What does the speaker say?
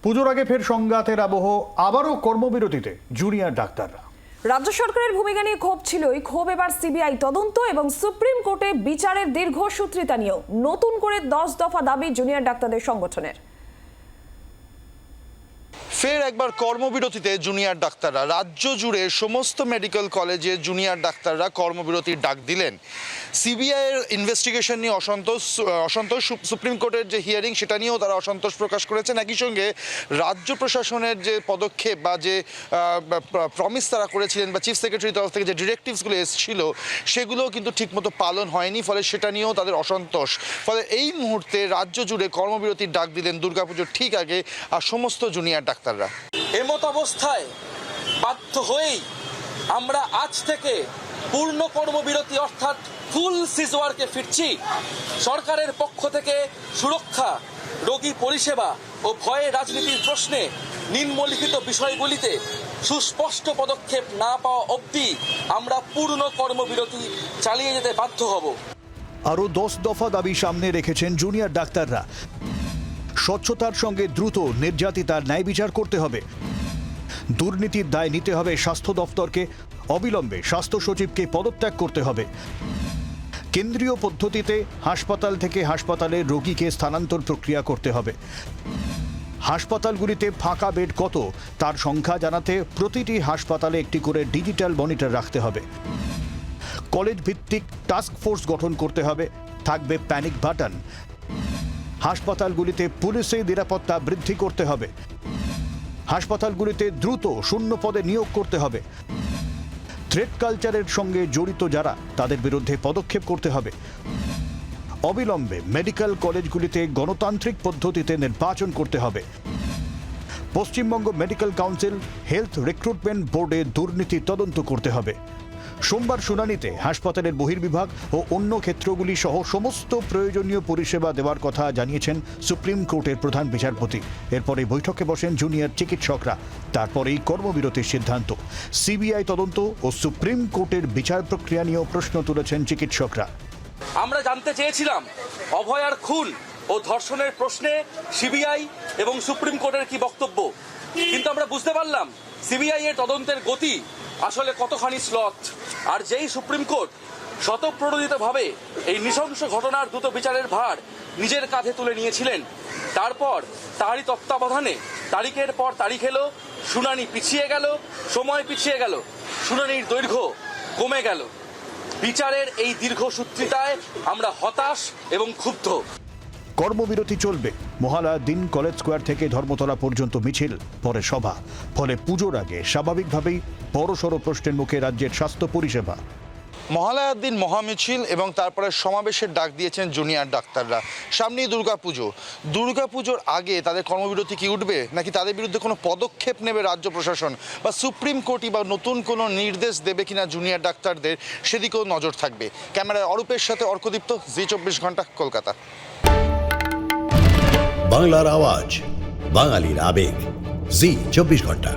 পুজোর আগে ফের সংঘাতের আবহ, আবারও কর্মবিরতিতে জুনিয়র ডাক্তাররা। রাজ্য সরকারের ভূমিকা নিয়ে ক্ষোভ ছিলই, ক্ষোভ এবার সিবিআই তদন্ত এবং সুপ্রিম কোর্টে বিচারের দীর্ঘসূত্রিতা নিয়েও। নতুন করে 10 দফা দাবি জুনিয়র ডাক্তারদের সংগঠনের। ফের একবার কর্মবিরতিতে জুনিয়র ডাক্তাররা। রাজ্য জুড়ে সমস্ত মেডিকেল কলেজে জুনিয়র ডাক্তাররা কর্মবিরতির ডাক দিলেন। সিবিআইয়ের ইনভেস্টিগেশন নিয়ে অসন্তোষ, সুপ্রিম কোর্টের যে হিয়ারিং সেটা নিয়েও তারা অসন্তোষ প্রকাশ করেছেন। একই সঙ্গে রাজ্য প্রশাসনের যে পদক্ষেপ বা যে প্রমিস তারা করেছিলেন বা চিফ সেক্রেটারির তরফ থেকে যে ডিরেক্টিভসগুলো এসেছিল সেগুলোও কিন্তু ঠিকমতো পালন হয়নি, ফলে সেটা নিয়েও তাদের অসন্তোষ। ফলে এই মুহূর্তে রাজ্য জুড়ে কর্মবিরতির ডাক দিলেন দুর্গাপুজোর ঠিক আগে আর সমস্ত জুনিয়র ডাক্তাররা। এমত অবস্থায় বাধ্য হয়েই আমরা আজ থেকে পূর্ণ কর্মবিরতি অর্থাৎ ফুল সিজওয়ার্কে ফিরছি। সরকারের পক্ষ থেকে সুরক্ষা, রোগী পরিষেবা ও ভয়ে রাজনীতির প্রশ্নে নিম্নলিখিত বিষয়গুলিতে সুস্পষ্ট পদক্ষেপ না পাওয়া অবধি আমরা পূর্ণ কর্মবিরতি চালিয়ে যেতে বাধ্য হব। আরও 10 দফা দাবি সামনে রেখেছেন জুনিয়র ডাক্তাররা। স্বচ্ছতার সঙ্গে দ্রুত নির্যাতিতার ন্যায় বিচার করতে হবে। দুর্নীতির দায় নিতে হবে স্বাস্থ্য দফতরকে। অবিলম্বে স্বাস্থ্য সচিবকে পদত্যাগ করতে হবে। কেন্দ্রীয় পদ্ধতিতে হাসপাতাল থেকে হাসপাতালে রোগীকে স্থানান্তর প্রক্রিয়া করতে হবে। হাসপাতালগুলিতে ফাঁকা বেড কত তার সংখ্যা জানাতে প্রতিটি হাসপাতালে একটি করে ডিজিটাল মনিটর রাখতে হবে। কলেজ ভিত্তিক টাস্ক ফোর্স গঠন করতে হবে। থাকবে প্যানিক বাটন। হাসপাতালগুলিতে পুলিশের নিরাপত্তা বৃদ্ধি করতে হবে। হাসপাতালগুলিতে দ্রুত শূন্য পদে নিয়োগ করতে হবে। থ্রেট কালচারের সঙ্গে জড়িত যারা তাদের বিরুদ্ধে পদক্ষেপ করতে হবে। অবিলম্বে মেডিকেল কলেজগুলিতে গণতান্ত্রিক পদ্ধতিতে নির্বাচন করতে হবে। Paschimbanga medical council health recruitment বোর্ডে দুর্নীতি তদন্ত করতে হবে। সোমবার শুনানিতে হাসপাতালের বহির্বিভাগ ও অন্য ক্ষেত্রগুলি সহ সমস্ত প্রয়োজনীয় পরিষেবা দেওয়ার কথা জানিয়েছেন সুপ্রিম কোর্টের প্রধান বিচারপতি। এরপরে বৈঠকে বসেন জুনিয়র চিকিৎসকরা। তারপরেই কর্মবিরতির সিদ্ধান্ত। সিবিআই তদন্ত ও সুপ্রিম কোর্টের বিচার প্রক্রিয়া নিয়েও প্রশ্ন তুলেছেন চিকিৎসকরা। আমরা জানতে চেয়েছিলাম অভয়ার খুন ও ধর্ষণের প্রশ্নে সিবিআই এবং সুপ্রিম কোর্টের কি বক্তব্য, কিন্তু আমরা বুঝতে পারলাম সিবিআই এর তদন্তের গতি আসলে কতখানি স্লথ। আর যেই সুপ্রিম কোর্ট স্বতঃপ্রণোদিতভাবে এই নৃশংস ঘটনার দ্রুত বিচারের ভার নিজের কাঁধে তুলে নিয়েছিলেন, তারপর তারই তত্ত্বাবধানে তারিখের পর তারিখ এলো, শুনানি পিছিয়ে গেল, সময় পিছিয়ে গেল, শুনানির দৈর্ঘ্য কমে গেল। বিচারের এই দীর্ঘসূত্রিতায় আমরা হতাশ এবং ক্ষুব্ধ। কর্মবিরতি চলবে। মহালয়ার দিন কলেজ স্কোয়ার থেকে ধর্মতলা পর্যন্ত মিছিল, পরে সভা। ফলে পুজোর আগে স্বাভাবিকভাবেই বড়সড় প্রশ্নের মুখে রাজ্যের স্বাস্থ্য পরিষেবা। মহালয়ার দিন মহামিছিল এবং তারপরে সমাবেশের ডাক দিয়েছেন জুনিয়র ডাক্তাররা। সামনেই দুর্গাপুজো। দুর্গাপুজোর আগে তাদের কর্মবিরতি কি উঠবে, নাকি তাদের বিরুদ্ধে কোনো পদক্ষেপ নেবে রাজ্য প্রশাসন বা সুপ্রিম কোর্টই বা নতুন কোনো নির্দেশ দেবে কিনা জুনিয়র ডাক্তারদের, সেদিকেও নজর থাকবে। ক্যামেরায় অরূপের সাথে অর্কদীপ্ত, জি 24 ঘন্টা, কলকাতা। বাংলার আওয়াজ, বাঙালির আবেগ, জি 24 ঘন্টা।